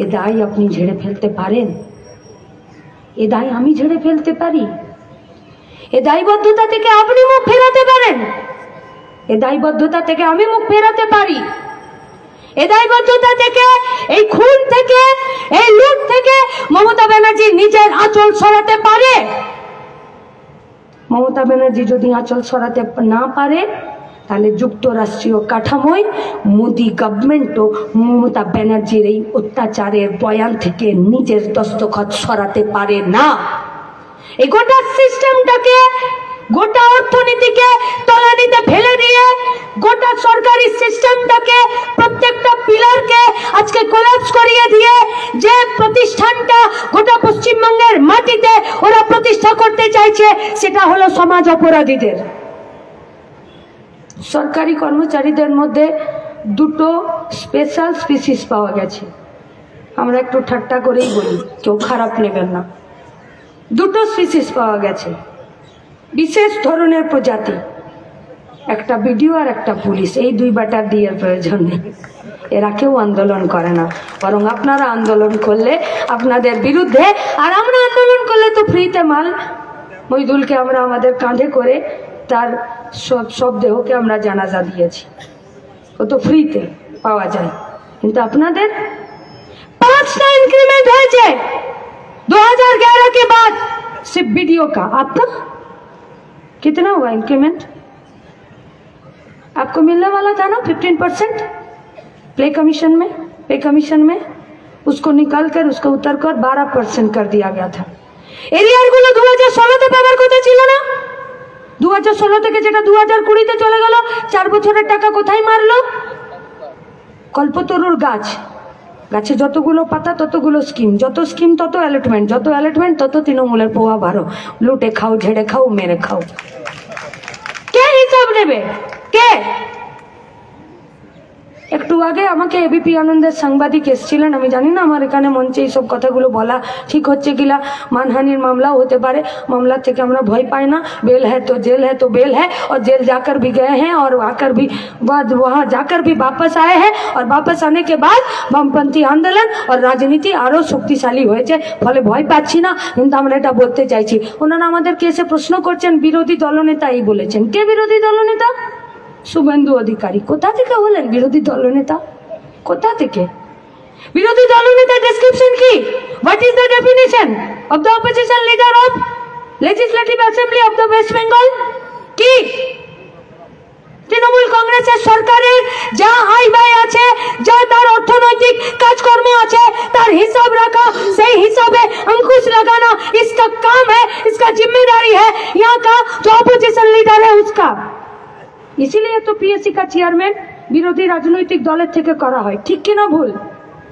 এ দায় আপনি ঝেড়ে ফেলতে পারেন? এ দায় আমি ঝেড়ে ফেলতে পারি? এ দায়বদ্ধতা থেকে আপনি মুখ ফেরাতে পারেন? এ দায়বদ্ধতা থেকে আমি মুখ ফেরাতে পারি? এ দায়বদ্ধতা থেকে, এই খুন থেকে, এই লুট থেকে মমতা ব্যানার্জি নিজের আঁচল সরাতে পারে? মমতা ব্যানার্জি যদি আঁচল সরাতে না পারে, তাহলে যুক্তরাষ্ট্রীয় কাঠামোয় মোদি গভর্নমেন্টও মমতা ব্যানার্জির এই অত্যাচারের বয়ান থেকে নিজের দস্তখত সরাতে পারে না। এই গোটা সিস্টেমটাকে, গোটা অর্থনীতিকে তলানিতে ফেলে দিয়ে, গোটা সরকারি সিস্টেমটাকে, প্রত্যেকটা পিলারকে আজকে কোলাপস করিয়ে দিয়ে যে প্রতিষ্ঠানটা গোটা পশ্চিমবঙ্গের মাটিতে ওরা প্রতিষ্ঠা করতে চাইছে, সেটা হলো সমাজ অপরাধীদের। সরকারি কর্মচারীদের মধ্যে দুটো স্পেশাল স্পিসিস পাওয়া গেছে। আমরা একটু ঠাট্টা করেই বলি, কেউ খারাপ নেবেন না। দুটো স্পিসিস পাওয়া গেছে, বিশেষ ধরনের প্রজাতি, একটা বিডিও আর একটা পুলিশ। এই 2 ব্যাটার দিয়ে প্রয়োজন নেই, এরা কেউ আন্দোলন করে না, বরং আপনারা আন্দোলন করলে আপনাদের বিরুদ্ধে, আর আমরা আন্দোলন করলে তো ফ্রিতে মাল। মহিদুলকে আমরা আমাদের কাঁধে করে তার সব দেহকে আমরা জানাজা দিয়েছি, ও তো ফ্রিতে পাওয়া যায়। কিন্তু আপনাদের 5টা इंक्रीमेंट হয়েছে 2011 के बाद, सिर्फ वीडियो का। आपका कितना हुआ इंक्रीमेंट? आपको मिलने वाला था ना 15% पे कमीशन में उसको निकाल कर, उसको उतर कर 12% कर दिया गया था। एरियर गुलो 2016 পাওয়ার কথা ছিল না? 2016 থেকে যেটা 2020 চলে গেল, 4 বছরের টাকা কোথায় মারলো? কল্পতরুর গাছে যতগুলো পাতা ততগুলো স্কিম, যত স্কিম তত অ্যালটমেন্ট, যত অ্যালটমেন্ট তত তৃণমূলের পোয়া বারো। লুটে খাও, ঝেড়ে খাও, মেরে খাও। কে হিসাব নেবে? কে? একটু আগে আমাকে এবিপি আনন্দের সাংবাদিক এসেছিলেন, আমি জানি না আমার এখানে মঞ্চে এইসব কথাগুলো বলা ঠিক হচ্ছে কিনা। মানহানির মামলাও হতে পারে, मामला থেকে আমরা ভয় পাই না। बेल है तो जेल है तो बेल है, और जेल जाकर भी गए हैं और आकर भी वहां जाकर भी वापस आए हैं, और वापस आने के बाद বামপন্থী আন্দোলন और রাজনীতি আরো শক্তিশালী হয়েছে, ফলে ভয় পাচ্ছি না। কিন্তু আমরা এটা বলতে চাইছি, ওনারা আমাদেরকে এসে প্রশ্ন করছেন বিরোধী দলনেতা এই বলেছেন। কে বিরোধী দলনেতা? শুভেন্দু অধিকারী। কোথা থেকে হলেন বিরোধী দলনেতা? কোথা থেকে? বিরোধী দলনেতা ডেসক্রিপশন কি? What is the definition of the opposition leader of legislative assembly of the West Bengal? কি? তৃণমূল কংগ্রেসের সরকারের যা আয় ব্যয় আছে, যা তার অর্থনৈতিক কাজকর্ম আছে, তার হিসাব রাখা, সেই হিসাবে अंकुश लगाना इसका काम है, इसका जिम्मेदारी है यहाँ का जो अपोजिशन लीडर है उसका। इसीलिए तो पीएससी का चेयरमैन বিরোধী রাজনৈতিক দলের থেকে করা হয়। ঠিক কিনা ভুল?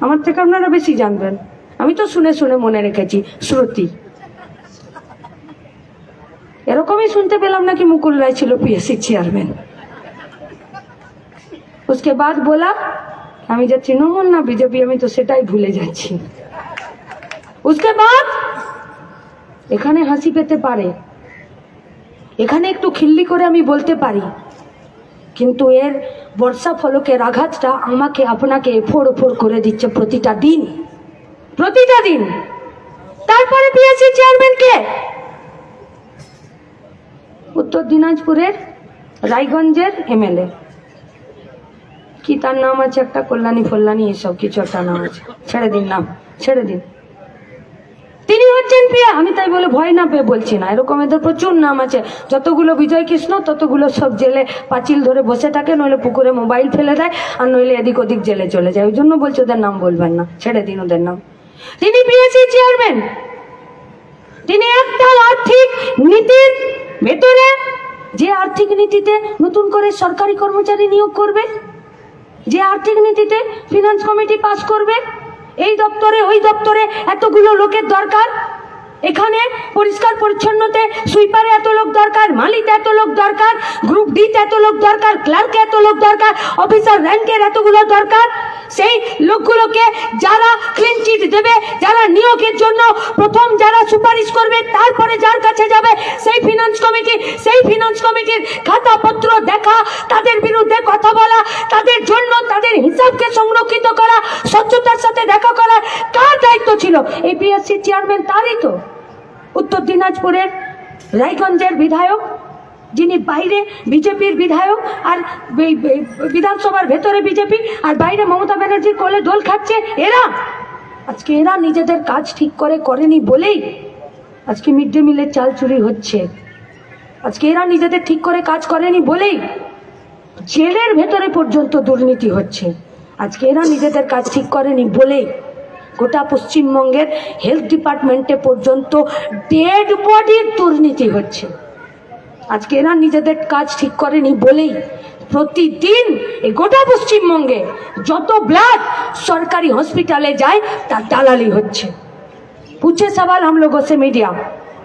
আমার থেকে আপনারা বেশি জানবেন, আমি তো শুনে শুনে মনে রেখেছি। শ্রুতি এরকমই শুনতে পেলাম নাকি মুকুল রায় ছিল পিএসসি চেয়ারম্যান। उसके बाद बोला আমি যে তৃণমূল না বিজেপি আমি তো সেটাই ভুলে যাচ্ছি। उसके बाद এখানে হাসি পেতে পারে, এখানে একটু খিল্লি করে আমি বলতে পারি, কিন্তু এর বর্ষা ফলকের আঘাতটা আমাকে আপনাকে এফোড় ওফোড় করে দিচ্ছে প্রতিটা দিন প্রতিটা দিন। তারপরে পিএসসি চেয়ারম্যান কে? উত্তর দিনাজপুরের রায়গঞ্জের এমএলএ, কি তার নাম আছে একটা কল্যাণী ফল্যাণী এসব কিছু একটা নাম আছে, ছেড়ে দিন নাম, ছেড়ে দিন। তিনি হচ্ছেন পিয়া। আমি তাই বলে ভয় না পেয়ে বলছি না, এরকম এদের প্রচুর নাম আছে। যতগুলো বিজয় কৃষ্ণ ততগুলো সব জেলে পাঁচিল ধরে বসে থাকে, নইলে পুকুরে মোবাইল ফেলে দেয়, আর নইলে এদিক ওদিক জেলে চলে যায়। ওই জন্য বলছি ওদের নাম বলবেন না, ছেড়ে দিন ওদের নাম। তিনি পিএসসি চেয়ারম্যান, তিনি একটা আর্থিক নীতির ভেতরে, যে আর্থিক নীতিতে নতুন করে সরকারি কর্মচারী নিয়োগ করবে, যে আর্থিক নীতিতে ফিনান্স কমিটি পাস করবে, এই দপ্তরে ওই দপ্তরে এতগুলো লোকের দরকার, এখানে পরিষ্কার পরিচ্ছন্নতে সুইপারে এত লোক দরকার, মালিতে এত লোক দরকার, গ্রুপ ডিতে এত লোক দরকার, ক্লার্কে এত লোক দরকার, অফিসার র্যাঙ্কের এতগুলো দরকার। সেই লোকগুলোকে যারা ক্লিন চিট দেবে, যারা নিয়োগের জন্য প্রথম যারা সুপারিশ করবে, তারপরে যার কাছে যাবে সেই ফিনান্স কমিটির খাতাপত্র দেখা, তাদের বিরুদ্ধে কথা বলা, তাদের জন্য তাদের হিসাবকে সংরক্ষিত করা, স্বচ্ছতার সাথে দেখা করা কার দায়িত্ব ছিল? এই পিএসসি চেয়ারম্যান তারই তো। উত্তর দিনাজপুরের রায়গঞ্জের বিধায়ক, যিনি বাইরে বিজেপির বিধায়ক, আর বিধানসভার ভেতরে বিজেপি, আর বাইরে মমতা ব্যানার্জির কোলে দোল খাচ্ছে। আজকে এরা নিজেদের কাজ ঠিক করে করেনি বলেই আজকে মিড ডে মিলের চাল চুরি হচ্ছে। আজকে এরা নিজেদের ঠিক করে কাজ করেনি বলেই জেলের ভেতরে পর্যন্ত দুর্নীতি হচ্ছে। আজকে এরা নিজেদের কাজ ঠিক করেনি বলেই গোটা পশ্চিমবঙ্গের হেলথ ডিপার্টমেন্টে পর্যন্ত ডেড বডির দুর্নীতি হচ্ছে। আজকে এরা নিজেদের কাজ ঠিক করেনি বলেই প্রতিদিন এই গোটা পশ্চিমবঙ্গে যত ব্লাড সরকারি হসপিটালে যায় তার দালালি হচ্ছে। पूछे सवाल हम लोगों से मीडिया,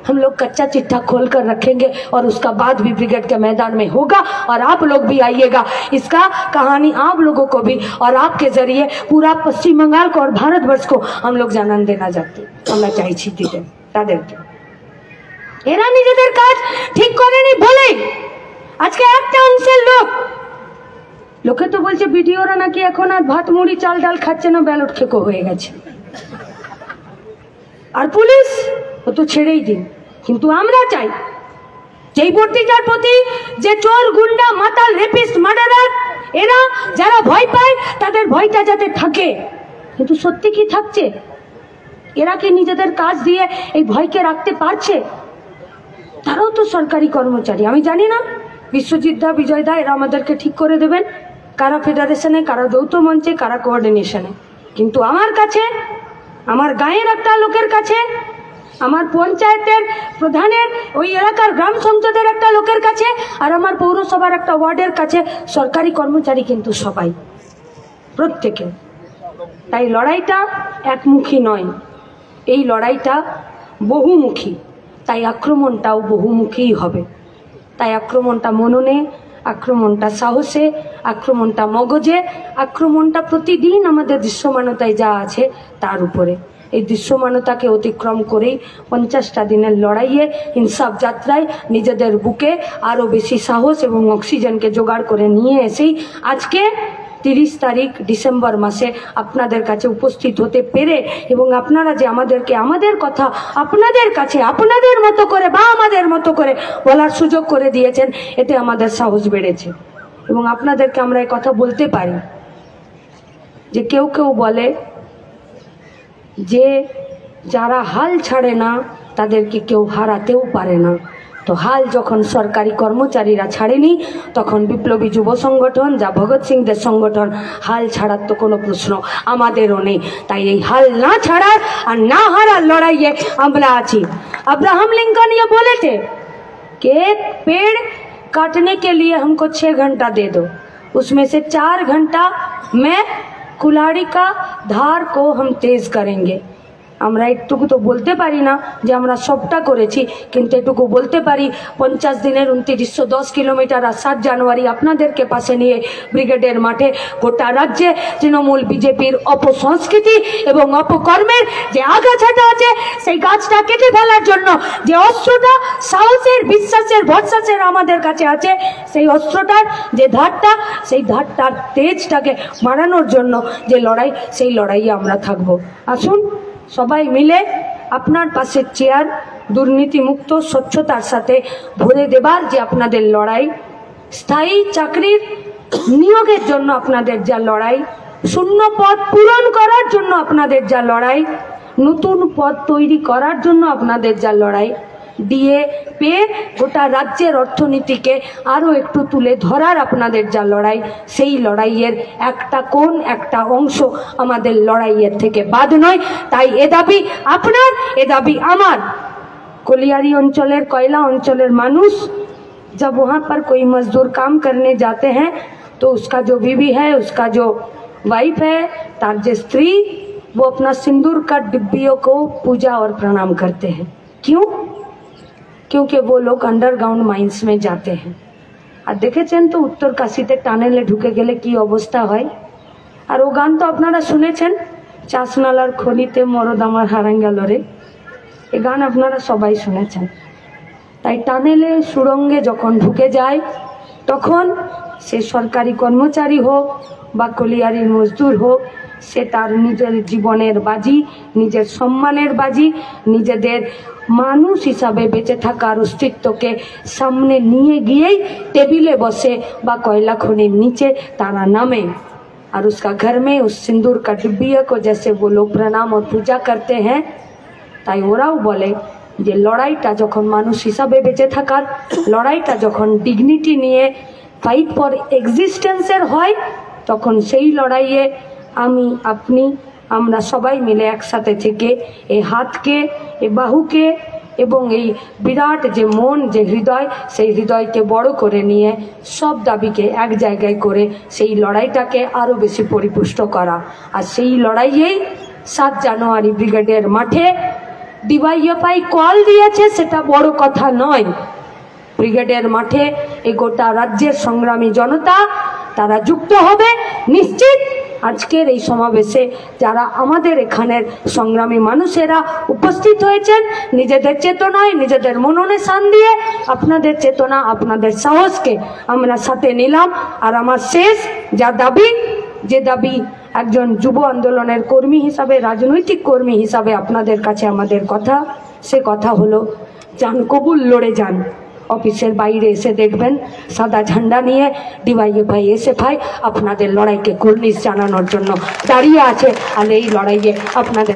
हम लोग कच्चा चिट्ठा खोल कर रखेंगे और उसका बाद भी ब्रिगेड के मैदान में होगा, और आप लोग भी आइएगा। इसका कहानी आप लोगों को भी और आपके जरिए पूरा पश्चिम बंगाल को और भारतवर्ष को हम लोग জানান देना चाहते আমরা চাইছি দিতে তাদেরকে। এরা নিজেদের কাজ ঠিক করেনি বলেই আজকে একটা অংশের লোকে তো বলছে বিডিওরা নাকি এখন আর ভাত মুড়ি চাল ডাল খাচ্ছে না, ব্যালট খেকো হয়ে গেছে। আর পুলিশ ও তো ছেড়েই দিন, কিন্তু আমরা চাই যেই ভর্তিটার প্রতি যে চোর গুন্ডা মাতাল রেপিস্ট মার্ডারার এরা যারা ভয় পায় তাদের ভয়টা যাতে থাকে। কিন্তু সত্যি কি থাকছে? এরা কি নিজেদের কাজ দিয়ে এই ভয়কে রাখতে পারছে? তারাও তো সরকারি কর্মচারী। আমি জানি না বিশ্বজিৎ দা, বিজয় দা এরা আমাদেরকে ঠিক করে দেবেন, কারা ফেডারেশনে, কারা যৌথ মঞ্চে, কারা কোঅর্ডিনেশনে। কিন্তু আমার কাছে, আমার গাঁয়ের একটা লোকের কাছে, আমার পঞ্চায়েতের প্রধানের, ওই এলাকার গ্রাম সংসদের একটা লোকের কাছে, আর আমার পৌরসভার একটা ওয়ার্ডের কাছে সরকারি কর্মচারী কিন্তু সবাই, প্রত্যেকে। তাই লড়াইটা একমুখী নয়, এই লড়াইটা বহুমুখী। তাই আক্রমণটাও বহুমুখী হবে। তাই আক্রমণটা মননে, আক্রমণটা সাহসে, আক্রমণটা মগজে, আক্রমণটা প্রতিদিন আমাদের দৃশ্যমানতায় যা আছে তার উপরে। এই দৃশ্যমানতাকে অতিক্রম করেই 50টা দিনের লড়াইয়ে, ইনসাফ যাত্রায় নিজেদের বুকে আরও বেশি সাহস এবং অক্সিজেনকে জোগাড় করে নিয়ে এসেই আজকে 30 তারিখ ডিসেম্বর মাসে আপনাদের কাছে উপস্থিত হতে পেরে, এবং আপনারা যে আমাদেরকে আমাদের কথা আপনাদের কাছে আপনাদের মতো করে বা আমাদের মতো করে বলার সুযোগ করে দিয়েছেন, এতে আমাদের সাহস বেড়েছে। এবং আপনাদেরকে আমরা এই কথা বলতে পারি যে কেউ কেউ বলে যে যারা হাল ছাড়ে না তাদেরকে কেউ হারাতেও পারে না। তো হাল যখন সরকারি কর্মচারীরা ছাড়েনি, তখন বিপ্লবী যুব সংগঠন যা ভগৎ সিংদের সংগঠন, হাল ছাড়ার তো কোনো প্রশ্ন আমাদেরও নেই। তাই এই হাল না ছাড়ার আর না হারার লড়াইয়ে আমরা আছি। अब्राहम लिंकन ये बोले थे कि एक पेड़ काटने के लिए हमको 6 घंटा दे दो, उसमें से 4 घंटा में कुल्हाड़ी का धार को हम तेज करेंगे। আমরা একটুকু তো বলতে পারি না যে আমরা সবটা করেছি, কিন্তু এটুকু বলতে পারি 50 দিনের 2910 কিলোমিটার আর 7 জানুয়ারি আপনাদেরকে পাশে নিয়ে ব্রিগেডের মাঠে গোটা রাজ্যে তৃণমূল বিজেপির অপসংস্কৃতি এবং অপকর্মের যে আগাছাটা আছে সেই গাছটা কেটে ফেলার জন্য যে অস্ত্রটা সাহসের, বিশ্বাসের, ভরসার আমাদের কাছে আছে, সেই অস্ত্রটার যে ধারটা, সেই ধারটার তেজটাকে বাড়ানোর জন্য যে লড়াই, সেই লড়াইয়ে আমরা থাকব। আসুন সবাই মিলে আপনার পাশের চেয়ার দুর্নীতিমুক্ত স্বচ্ছতার সাথে ভরে দেবার যে আপনাদের লড়াই, স্থায়ী চাকরির নিয়োগের জন্য আপনাদের যা লড়াই, শূন্য পদ পূরণ করার জন্য আপনাদের যা লড়াই, নতুন পদ তৈরি করার জন্য আপনাদের যা লড়াই, দিয়ে পেয়ে গোটা রাজ্যের অর্থনীতিকে আরও একটু তুলে ধরার আপনাদের যা লড়াই, সেই লড়াইয়ের একটা কোণ, একটা অংশ আমাদের লড়াইয়ের থেকে বাদ নয়। তাই এ দাবি আপনার, এ দাবি আমার। কলিয়ারি অঞ্চলের, কয়লা অঞ্চলের মানুষ जब वहाँ पर कोई मजदूर काम करने जाते हैं तो उसका जो बीवी है, उसका जो वाइफ है, तार जो स्त्री, वो अपना सिंदूर का डिब्बियों को पूजा और प्रणाम करते हैं। क्यों? क्योंकि वो लोग अंडरग्राउंड माइंस में जाते हैं। আর দেখেছেন তো উত্তর কাশিতে টানেলে ঢুকে গেলে কি অবস্থা হয়। আর ও গান তো আপনারা শুনেছেন, চাষনালার খনিতে মরদ আমার হারান গেল রে, এ গান আপনারা সবাই শুনেছেন। তাই টানেলে সুড়ঙ্গে যখন ঢুকে যায়, তখন সে সরকারি কর্মচারী হোক বা কলিয়ারির মজদুর হোক, সে তার নিজের জীবনের বাজি, নিজের সম্মানের বাজি, নিজেদের মানুষ হিসাবে বেঁচে থাকার অস্তিত্বকে সামনে নিয়ে গিয়েই টেবিলে বসে বা কয়লা খনির নিচে তারা নামে। और उसका घर में उस सिंदूर का डिब्बिया को जैसे वो लोग प्रणाम और पूजा करते हैं, তাই ওরাও বলে যে লড়াইটা যখন মানুষ হিসাবে বেঁচে থাকার লড়াইটা যখন ডিগনিটি নিয়ে ফাইট ফর এক্সিস্টেন্সের হয়, তখন সেই লড়াইয়ে আমি, আপনি, আমরা সবাই মিলে একসাথে থেকে এই হাতকে, এই বাহুকে এবং এই বিরাট যে মন, যে হৃদয়, সেই হৃদয়কে বড় করে নিয়ে সব দাবিকে এক জায়গায় করে সেই লড়াইটাকে আরও বেশি পরিপুষ্ট করা। আর সেই লড়াইয়েই 7 জানুয়ারি ব্রিগেডের মাঠে ডিওয়াইএফআই কল দিয়েছে, সেটা বড় কথা নয়। ব্রিগেডের মাঠে এই গোটা রাজ্যের সংগ্রামী জনতা তারা যুক্ত হবে নিশ্চিত। আজকের এই সমাবেশে যারা আমাদের এখানের সংগ্রামী মানুষেরা উপস্থিত হয়েছেন, নিজেদের চেতনায়, নিজেদের মনোনিবেশ দিয়ে আপনাদের চেতনা, আপনাদের সাহসকে আমরা সাথে নিলাম। আর আমার শেষ যা দাবি, যে দাবি একজন যুব আন্দোলনের কর্মী হিসাবে, রাজনৈতিক কর্মী হিসাবে আপনাদের কাছে আমাদের কথা, সে কথা হলো যান কবুল লড়ে যান। অফিসের বাইরে এসে দেখবেন সাদা ঝান্ডা নিয়ে ডিওয়াইএফআই, এসএফআই আপনাদের লড়াইকে কুর্নিশ জানানোর জন্য দাঁড়িয়ে আছে। আর এই লড়াইয়ে আপনাদের